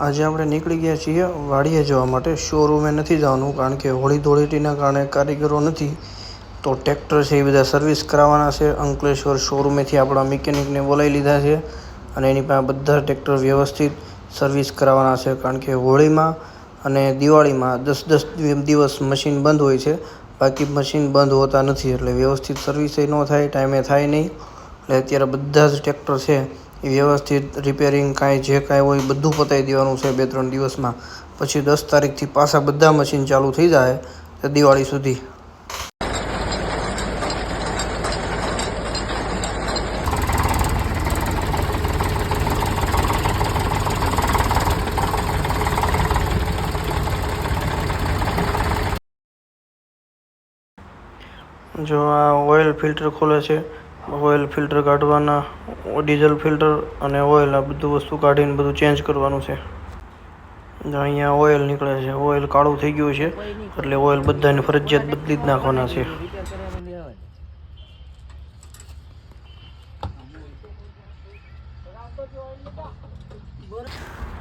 આજે આપણે નીકળી ગયા છીએ વાડીએ જવા માટે. શોરૂમે નથી જવાનું કારણ કે હોળી ધૂળેટીના કારણે કારીગરો નથી, તો ટ્રેક્ટર છે એ બધા સર્વિસ કરાવવાના છે. અંકલેશ્વર શોરૂમેથી આપણા મિકેનિકને બોલાવી લીધા છે અને એની પાસે બધા ટ્રેક્ટર વ્યવસ્થિત સર્વિસ કરાવવાના છે, કારણ કે હોળીમાં અને દિવાળીમાં 10-10 દિવસ મશીન બંધ હોય છે, બાકી મશીન બંધ હોતા નથી. એટલે વ્યવસ્થિત સર્વિસ ન થાય, ટાઈમે થાય નહીં. એટલે અત્યારે બધા જ ટ્રેક્ટર છે એ વ્યવસ્થિત રિપેરિંગ જે કાંઈ હોય બધું પતાવી દેવાનું છે 2-3 દિવસમાં. પછી 10 તારીખથી પાછા બધા મશીન ચાલુ થઈ જાય તો દિવાળી સુધી. જો આ ઓઇલ ફિલ્ટર ખોલે છે, ઓઇલ ફિલ્ટર કાઢવાના, ડીઝલ ફિલ્ટર અને ઓઇલ, આ બધું વસ્તુ કાઢીને બધું ચેન્જ કરવાનું છે. જો અહીંયા ઓઇલ નીકળે છે, ઓઇલ કાળું થઈ ગયું છે એટલે ઓઇલ બધાને ફરજિયાત બદલી જ નાખવાના છે.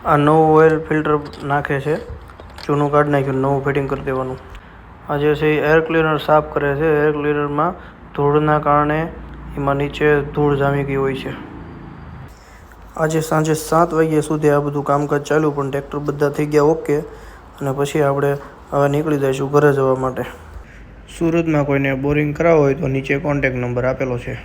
આ નવું ઓઇલ ફિલ્ટર નાખે છે, જૂનું કાઢી નાખ્યું, નવું ફિટિંગ કરી દેવાનું. આ જે છે એ એર ક્લીનર સાફ કરે છે. એર ક્લીનરમાં ધૂળના કારણે એમાં નીચે ધૂળ જામી ગઈ હોય છે. આજે સાંજે 7 વાગ્યા સુધી આ બધું કામકાજ ચાલ્યું, પણ ટ્રેક્ટર બધા થઈ ગયા ઓકે. અને પછી આપણે હવે નીકળી જઈશું ઘરે જવા માટે. સુરતમાં કોઈને બોરિંગ કરાવવું હોય તો નીચે કોન્ટેક નંબર આપેલો છે.